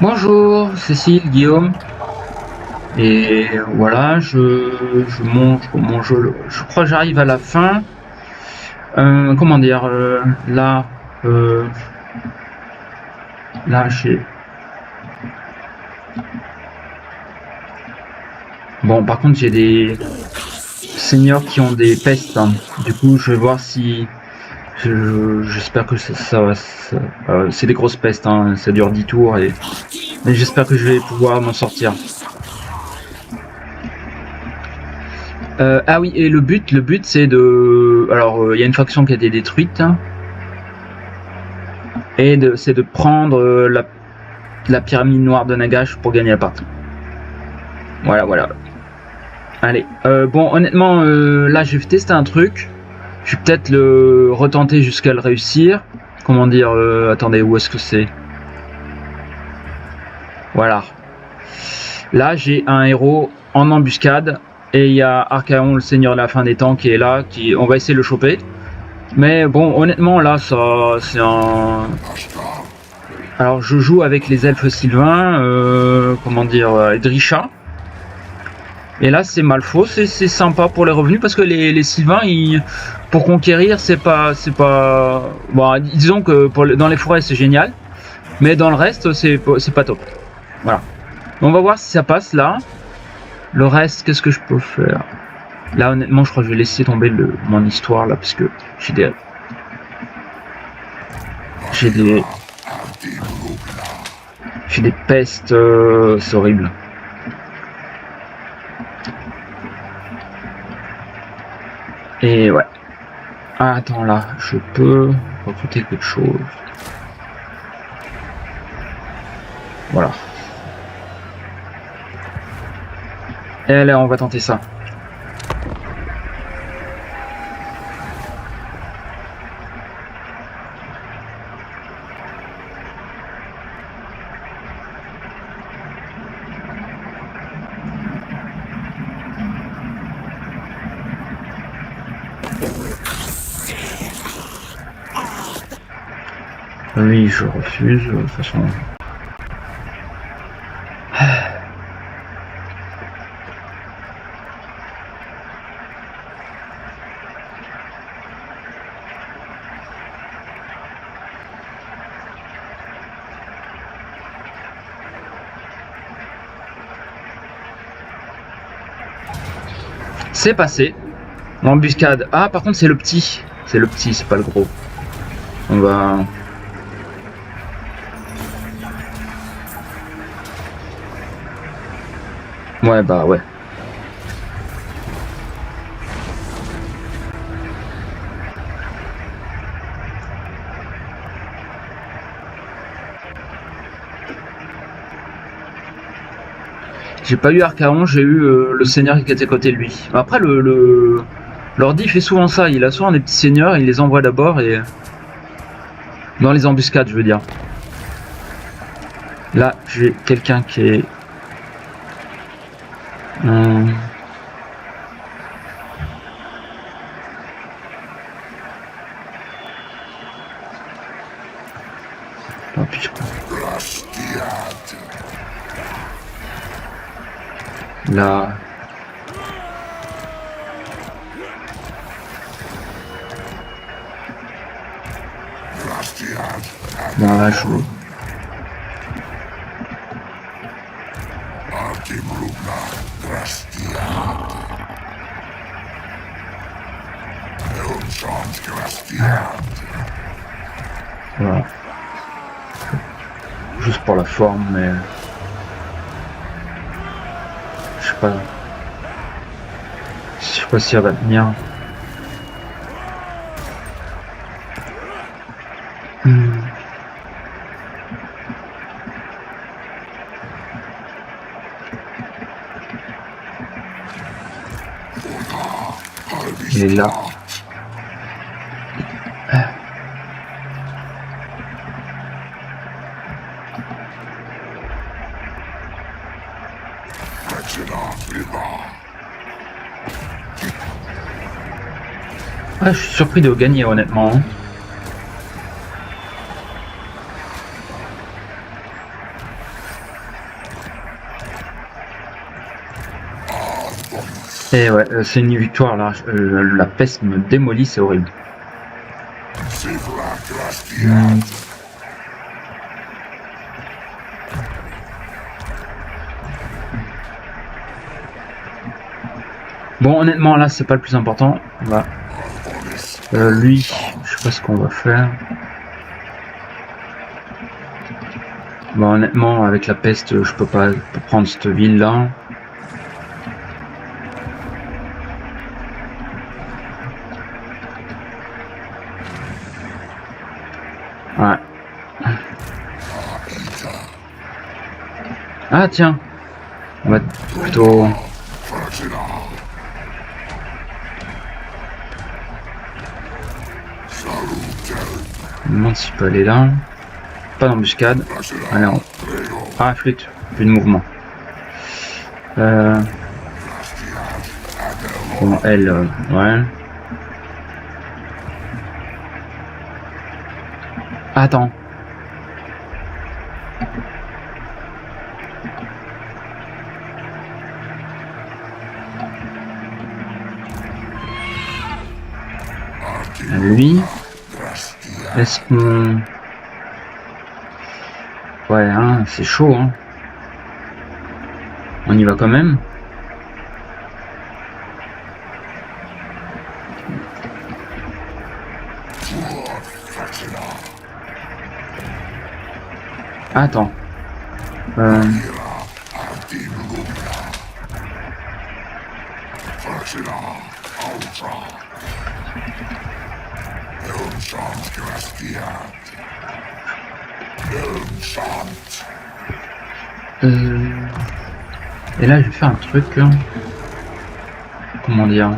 Bonjour, Cécile, Guillaume. Et voilà, je mange, je crois que j'arrive à la fin. Comment dire, euh, là, j'ai. Bon, par contre, j'ai des seniors qui ont des pestes, hein. Du coup, je vais voir si. J'espère que c'est des grosses pestes, hein. Ça dure 10 tours mais j'espère que je vais pouvoir m'en sortir. Ah oui, et le but c'est de. Alors, il y a une faction qui a été détruite, hein, et c'est de prendre la pyramide noire de Nagash pour gagner la partie. Voilà. Allez, bon, honnêtement, là, je vais tester un truc. Je vais peut-être le retenter jusqu'à le réussir. Comment dire, attendez, où est-ce que c'est? Voilà. Là, j'ai un héros en embuscade, et il y a Archaon, le seigneur de la fin des temps, qui est là, on va essayer de le choper. Mais bon, honnêtement, là, ça, c'est un. Alors, je joue avec les elfes sylvains, comment dire, Drisha. Et là, c'est Malfaux, c'est sympa pour les revenus parce que les sylvains, pour conquérir, c'est pas. Bon, disons que dans les forêts, c'est génial, mais dans le reste, c'est pas top. Voilà. On va voir si ça passe là. Le reste, qu'est-ce que je peux faire? Là, honnêtement, je crois que je vais laisser tomber mon histoire là parce que j'ai des. J'ai des pestes, c'est horrible. Et ouais. Ah, attends, là, je peux recruter quelque chose. Voilà. Et allez, on va tenter ça. Oui, je refuse, de toute façon. C'est passé. L'embuscade. Ah, par contre, c'est le petit. C'est le petit, c'est pas le gros. On va. Ouais, bah ouais. J'ai pas eu Archaon, j'ai eu le seigneur qui était à côté de lui. Après, l'ordi fait souvent ça. Il a souvent des petits seigneurs, il les envoie d'abord et. Dans les embuscades, je veux dire. Là, j'ai quelqu'un qui est. Tant pis, je crois. Là. Bon, là, je. Voilà. Juste pour la forme, mais. Je sais pas. Je sais pas si elle va tenir. Il est là. Ah, je suis surpris de gagner, honnêtement. Et ouais, c'est une victoire là. La peste me démolit, c'est horrible. Bon, honnêtement, là, c'est pas le plus important. Voilà. Lui, je sais pas ce qu'on va faire. Bon, honnêtement, avec la peste, je peux pas prendre cette ville là. Ouais. Ah tiens, on va plutôt... Je me demande si je peux aller là. Pas d'embuscade. Allez, on... Ah, flûte, plus de mouvement. Bon, elle, ouais. Attends. Lui. Est-ce qu'on... Ouais, hein, c'est chaud, hein. On y va quand même. Attends. Et là, je vais faire un truc. Comment dire?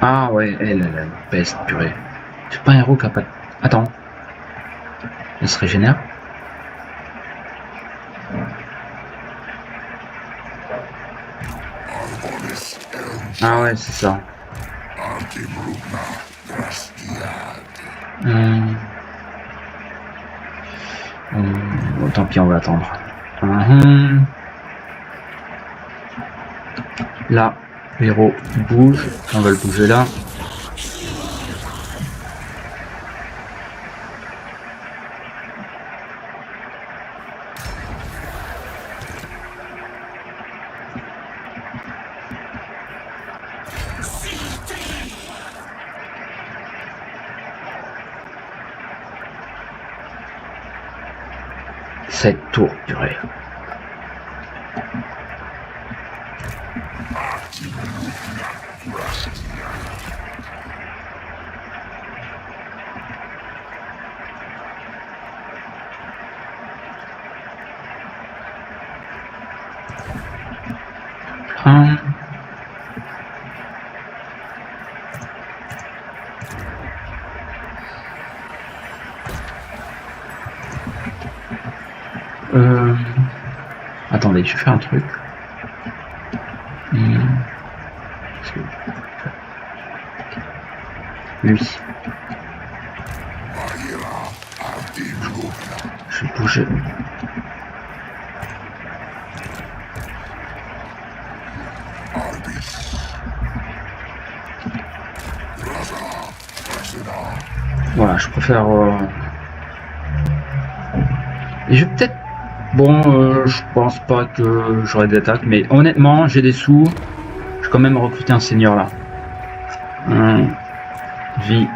Ah ouais, elle, la peste, purée. C'est pas un héros qui a pas... Attends. Elle se régénère? Ah ouais, c'est ça. Bon, tant pis, on va attendre. Là, le héros bouge. On va le bouger là. Cette tour, purée. Attendez, je vais faire un truc. Lui. Je vais bouger. Voilà, je préfère... Et je vais peut-être... Bon, je pense pas que j'aurai d'attaque, mais honnêtement, j'ai des sous. Je vais quand même recruter un seigneur là. Vie.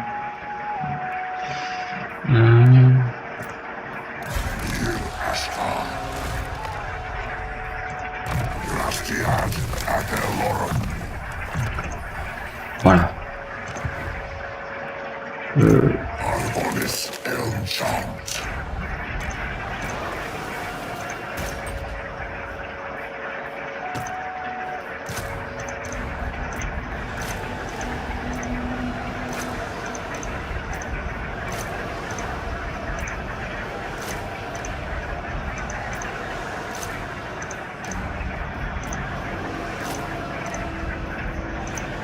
Voilà.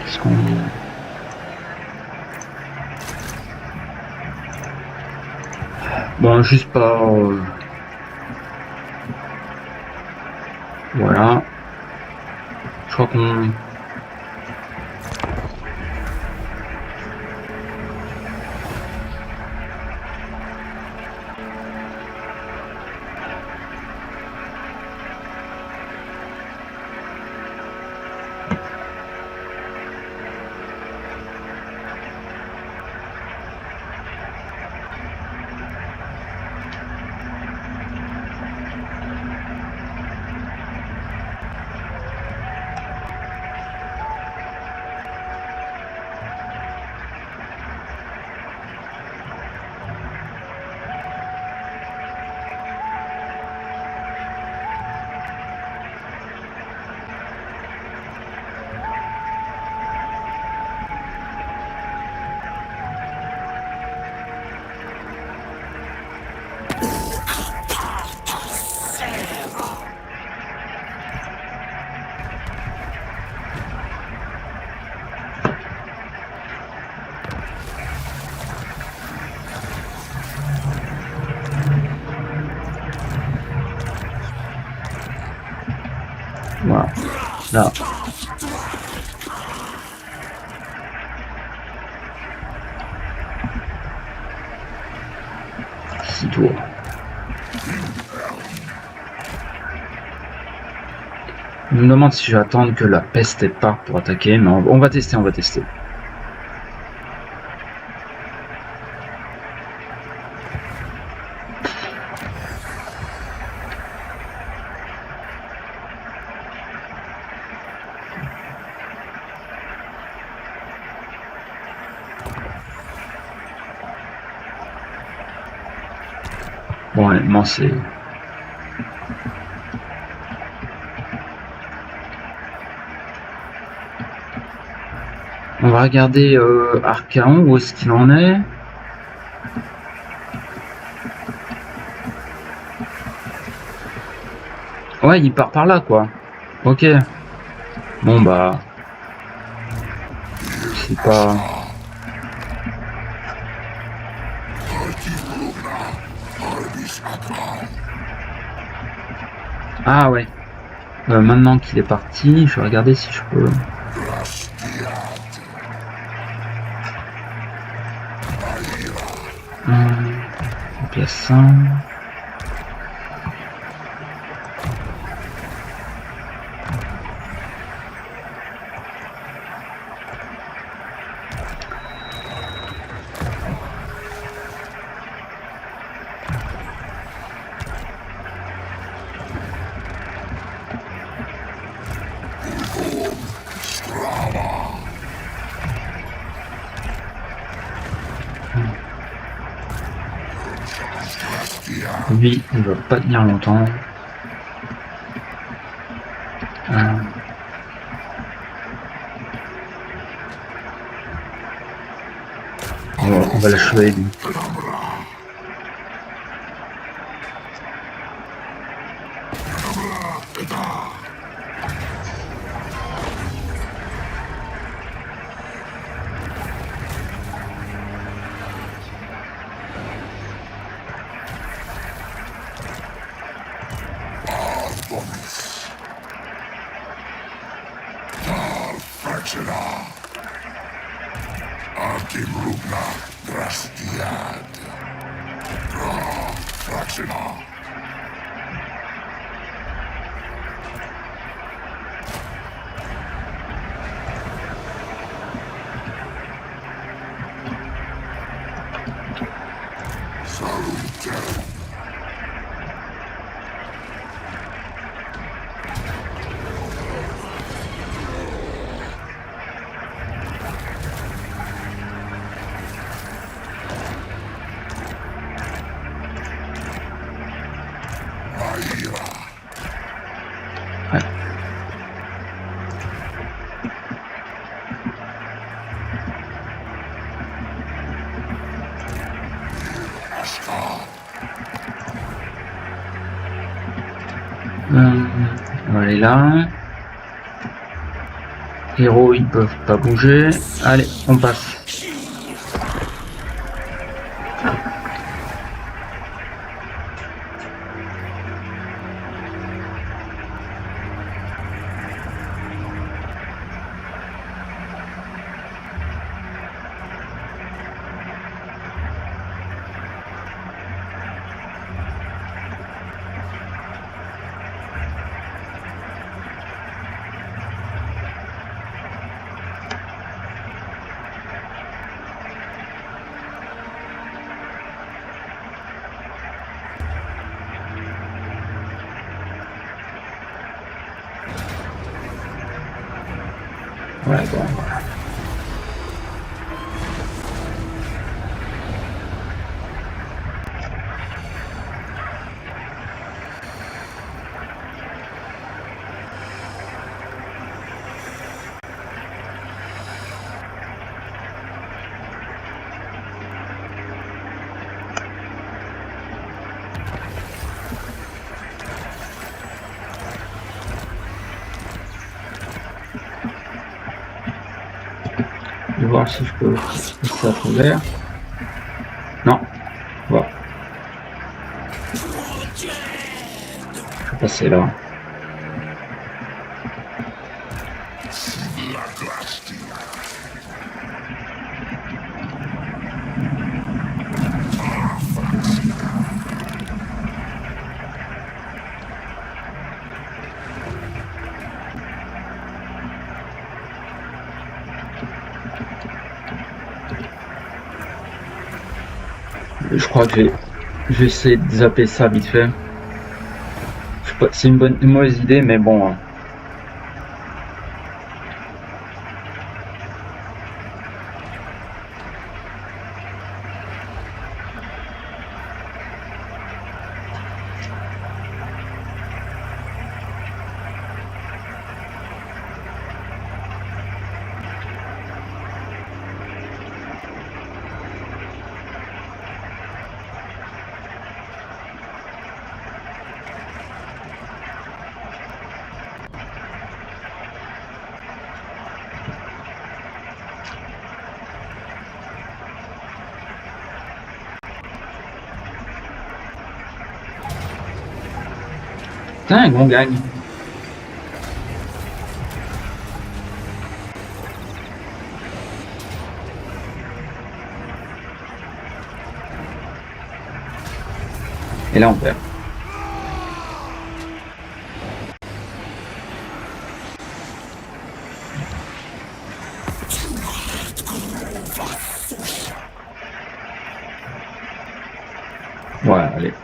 Qu'est-ce qu'on... Bon, juste pas... Voilà. Je crois qu'on... Voilà. Là. 6 tours. Je me demande si je vais attendre que la peste parte pour attaquer, mais on va tester, on va tester. Bon, honnêtement, c'est... On va regarder Archaon, où est-ce qu'il en est. Ouais, il part par là, quoi. Ok. Bon, bah... C'est pas... Ah ouais. Maintenant qu'il est parti, je vais regarder si je peux... Pièce 1. Lui, il va pas tenir longtemps. On va l'achever, lui. On va aller là. Héros, ils peuvent pas bouger. Allez, on passe. Ouais, bon, voilà. Je vais voir si je peux passer à travers. Non, voilà. Je vais passer là. Je crois que je vais essayer de zapper ça vite fait. C'est une mauvaise idée, mais bon. Putain, on gagne. Et là on perd. Ouais, allez.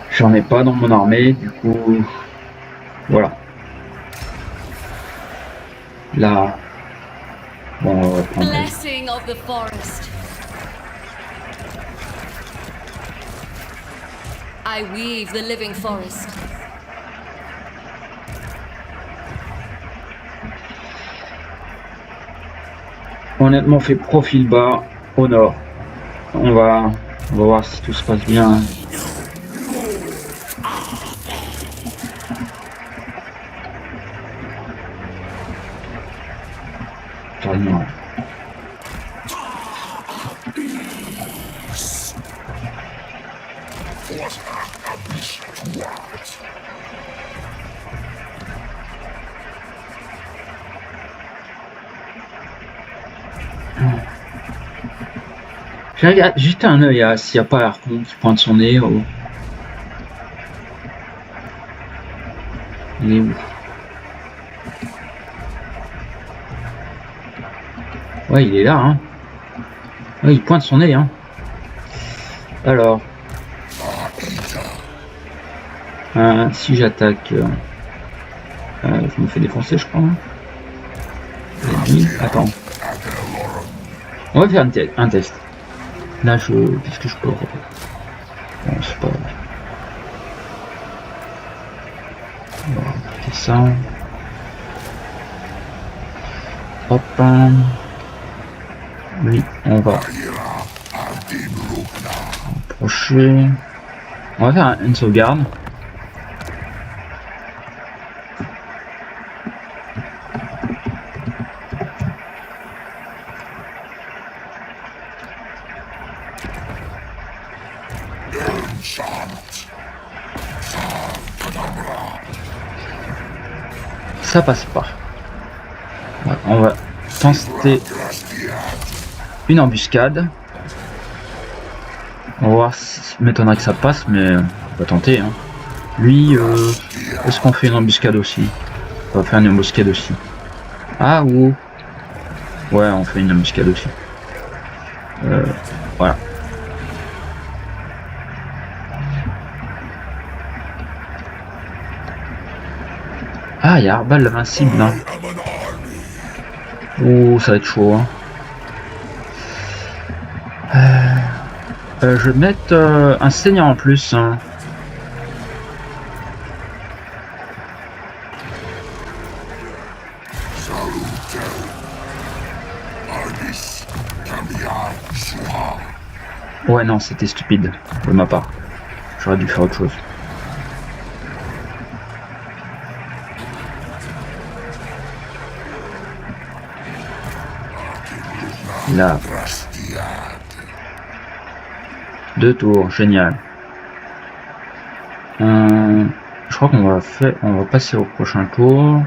J'en ai pas dans mon armée, du coup, voilà. Là, bon, on va prendre. Blessing of the forest. I weave the living forest. Honnêtement, fait profil bas au nord. On va voir si tout se passe bien. Non. Je regarde juste un œil s'il n'y a pas Archon qui pointe son nez. Oh. Il est où? Ouais, il est là, hein. Ouais, il pointe son nez, hein. Alors. Si j'attaque... je me fais défoncer, je crois. Hein. Attends. On va faire un test. Là, qu'est-ce que je peux... Bon, c'est pas... On va appliquer ça. Hop. Oui, on va approcher. On va faire une sauvegarde. Ça passe pas. Ouais, on va tenter une embuscade. On va voir, m'étonnerait que ça passe, mais on va tenter. Hein. Lui, est-ce qu'on fait une embuscade aussi? On va faire une embuscade aussi. Ah, ou... Ouais, on fait une embuscade aussi. Voilà. Ah, il y a Arbal l'invincible là. Oh, ça va être chaud. Hein. Je vais mettre un seigneur en plus. Hein. Ouais, non, c'était stupide de ma part. J'aurais dû faire autre chose. Là. 2 tours, génial. Je crois qu'on va passer au prochain tour.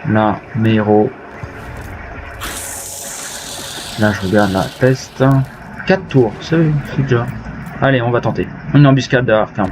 Là, mes héros. Là, je regarde la peste. 4 tours, c'est déjà. Allez, on va tenter. Une embuscade d'Arkham.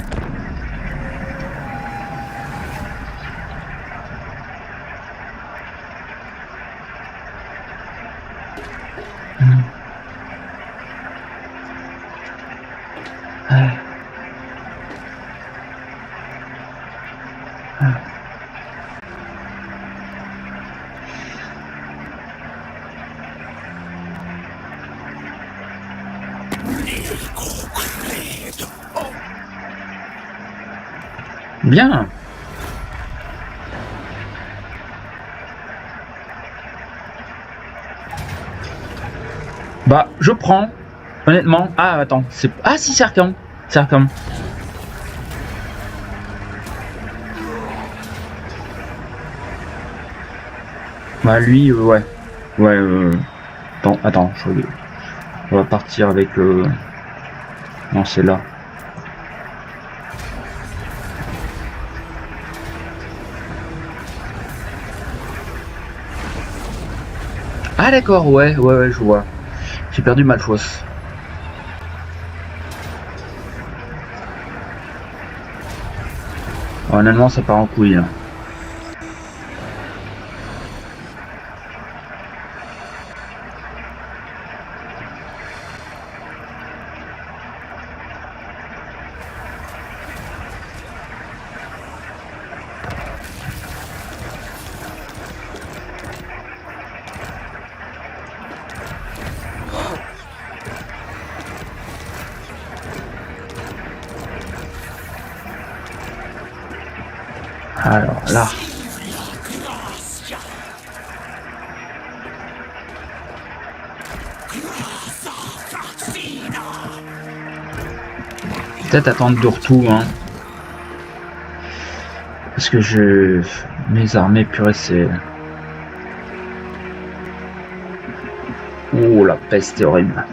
Bien. Bah, je prends. Honnêtement. Ah, attends. Ah, si, c'est Arkham. C'est Arkham. Bah, lui, ouais. Ouais, attends. On va partir avec... Non, c'est là. Ah d'accord, ouais, je vois. J'ai perdu Malfos. Honnêtement, ça part en couille là. Alors là. Peut-être attendre de retour, hein. Parce que mes armées, purée, c'est... Oh, la peste est horrible.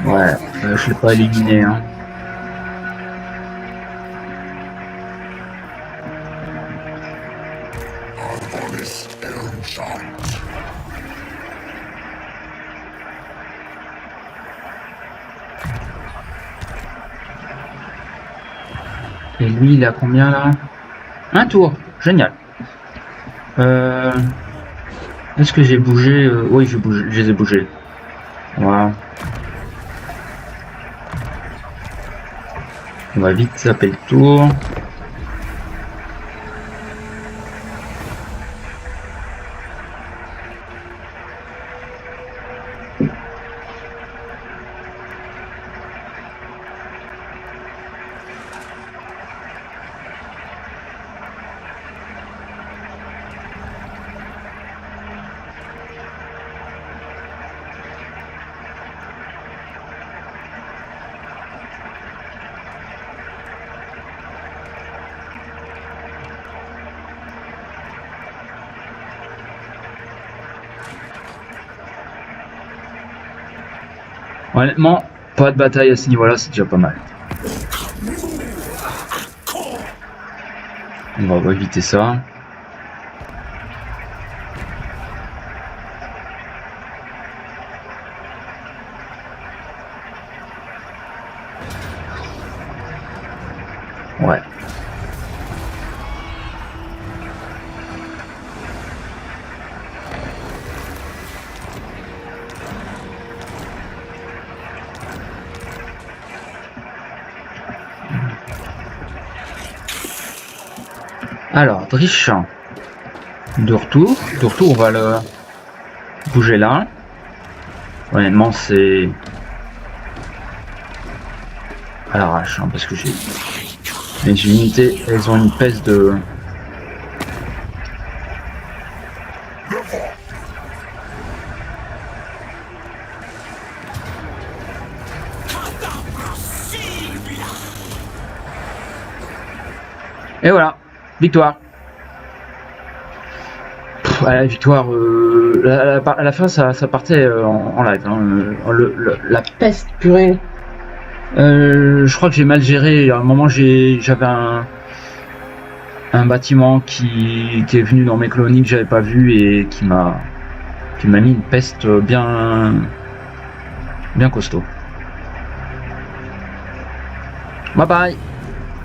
Ouais, je l'ai pas éliminé, hein. Et lui, il a combien là? Un tour, génial. Est-ce que j'ai bougé? Oui, je les ai bougés. Voilà. On va vite zapper le tour. Honnêtement, pas de bataille à ce niveau-là, c'est déjà pas mal. On va éviter ça. Ouais. Alors, Drish. De retour, on va le bouger là. Honnêtement, c'est à l'arrache, hein, parce que j'ai les unités, elles ont une peste de... Et voilà, victoire. La victoire, à la fin ça partait en live, hein, la peste purée. Je crois que j'ai mal géré. À un moment j'avais un bâtiment qui est venu dans mes colonies que j'avais pas vu et qui m'a mis une peste bien costaud. Bye bye.